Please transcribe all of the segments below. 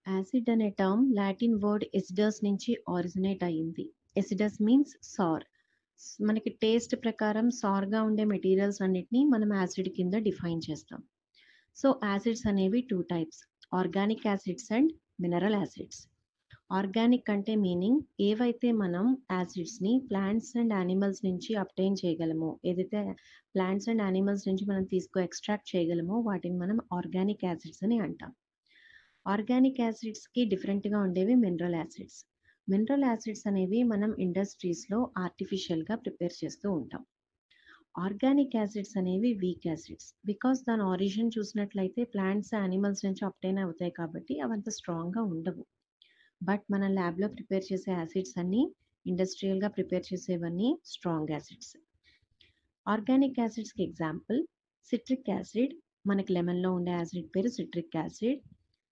Acid అనే term Latin word ఎసిడస్ నుంచి originate అయ్యింది. ఎసిడస్ మీన్స్ సార్. మనకి టేస్ట్ ప్రకారం సార్‌గా ఉండే మెటీరియల్స్ అన్నిటిని మనం యాసిడ్ కింద డిఫైన్ చేస్తాం. సో, యాసిడ్స్ అనేవి 2 types. Organic acids and mineral acids. Organic అంటే మీనింగ్ ఏవైతే మనం యాసిడ్స్‌ని ప్లాంట్స్ అండ్ యానిమల్స్ నుంచి అబ్టైన్ చేయగలమో, ఏదైతే ప్లాంట్స్ అండ్ యానిమల్స్ నుంచి మనం ఎక్స్ట్రాక్ట్ చేయగలమో వాటిని మనం ఆర్గానిక్ యాసిడ్స్ అని అంటాం. ఆర్గానిక్ యాసిడ్స్‌కి డిఫరెంట్‌గా ఉండేవి మినరల్ యాసిడ్స్. మినరల్ యాసిడ్స్ అనేవి మనం ఇండస్ట్రీస్‌లో ఆర్టిఫిషియల్‌గా ప్రిపేర్ చేస్తూ ఉంటాం. ఆర్గానిక్ యాసిడ్స్ అనేవి వీక్ యాసిడ్స్. బికాస్ దాని ఆరిజిన్ చూసినట్లయితే ప్లాంట్స్, యానిమల్స్ నుంచి అబ్టైన్ అవుతాయి కాబట్టి అవంత స్ట్రాంగ్‌గా ఉండవు. బట్ మనం ల్యాబ్‌లో ప్రిపేర్ చేసే యాసిడ్స్ అన్నీ ఇండస్ట్రియల్‌గా ప్రిపేర్ చేసేవన్నీ స్ట్రాంగ్ యాసిడ్స్. ఆర్గానిక్ యాసిడ్స్‌కి ఎగ్జాంపుల్ సిట్రిక్ యాసిడ్. మనకి లెమన్‌లో ఉండే యాసిడ్ పేరు సిట్రిక్ యాసిడ్.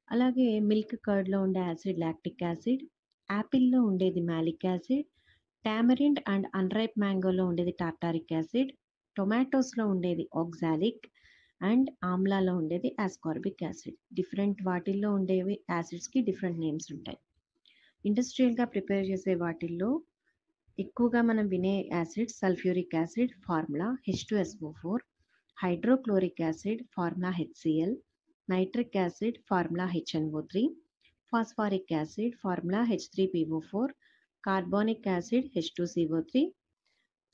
అలాగే మిల్క్ కర్డ్‌లో ఉండే యాసిడ్ లాక్టిక్ యాసిడ్. యాపిల్‌లో ఉండేది malic acid. Tamarind and unripe మ్యాంగోలో ఉండేది టార్టారిక్ యాసిడ్. టొమాటోస్‌లో ఉండేది ఆక్సాలిక్ అండ్ ఆమ్లాలో ఉండేది ఆస్కార్బిక్ యాసిడ్. డిఫరెంట్ వాటిల్లో ఉండేవి యాసిడ్స్‌కి డిఫరెంట్ నేమ్స్ ఉంటాయి. ఇండస్ట్రియల్‌గా ప్రిపేర్ చేసే వాటిల్లో ఎక్కువగా మనం వినే acid sulphuric acid formula H2SO4, hydrochloric acid formula HCl, nitric acid formula HNO3, phosphoric acid formula H3PO4, carbonic acid H2CO3.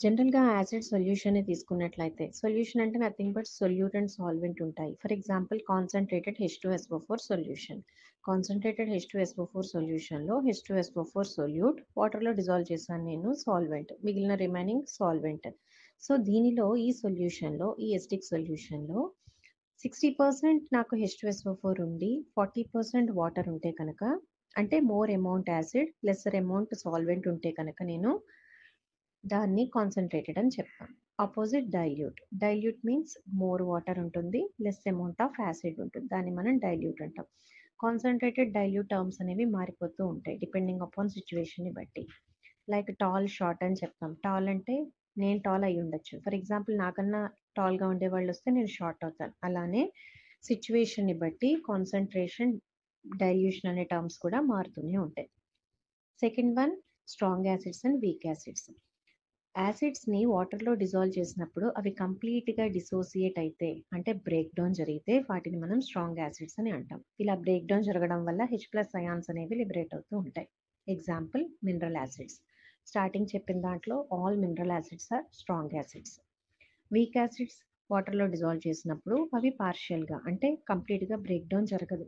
జనరల్‌గా యాసిడ్ సొల్యూషనే తీసుకున్నట్లయితే, సొల్యూషన్ అంటే nothing but solute and solvent ఉంటాయి. For example concentrated H2SO4 solution. Concentrated H2SO4 సొల్యూషన్‌లో H2SO4 solute, వాటర్‌లో dissolve చేశాను నేను solvent. మిగిలిన రిమైనింగ్ సాల్వెంట్. సో, దీనిలో ఈ సొల్యూషన్‌లో, ఈ ఎసిడిక్ సొల్యూషన్‌లో 60% నాకు H2SO4 ఉండి, 40% వాటర్ ఉంటే కనుక, అంటే more amount acid, lesser amount solvent ఉంటే కనుక నేను దాన్ని కాన్సంట్రేటెడ్ అని చెప్తాం. Opposite dilute. Dilute means more water ఉంటుంది. లెస్ అమౌంట్ ఆఫ్ యాసిడ్ ఉంటుంది. దాన్ని మనం డైల్యూట్ అంటాం. కాన్సంట్రేటెడ్, డైల్యూట్ టర్మ్స్ అనేవి మారిపోతూ ఉంటాయి డిపెండింగ్ అపాన్ సిట్యుయేషన్‌ని బట్టి. లైక్ టాల్, షార్ట్ అని చెప్తాం. టాల్ అంటే నేను టాల్ అయ్యి ఉండొచ్చు. ఫర్ ఎగ్జాంపుల్ నాకన్నా టాల్‌గా ఉండేవాళ్ళొస్తే నేను షార్ట్ అవుతాను. అలానే సిట్యుయేషన్‌ని బట్టి కాన్సంట్రేషన్, డైల్యూషన్ అనే టర్మ్స్ కూడా మారుతూనే ఉంటాయి. Second one strong acids and weak acids. యాసిడ్స్‌ని వాటర్‌లో డిజాల్వ్ చేసినప్పుడు అవి కంప్లీట్‌గా డిసోసియేట్ అయితే, అంటే బ్రేక్ డౌన్ జరిగితే వాటిని మనం స్ట్రాంగ్ యాసిడ్స్ అని అంటాం. ఇలా బ్రేక్ డౌన్ జరగడం వల్ల H+ అయాన్స్ అనేవి లిబరేట్ అవుతూ ఉంటాయి. Example mineral acids. స్టార్టింగ్ చెప్పిన దాంట్లో all mineral acids are strong acids. Weak acids వాటర్‌లో డిజాల్వ్ చేసినప్పుడు అవి పార్షియల్‌గా, అంటే కంప్లీట్‌గా బ్రేక్ డౌన్ జరగదు.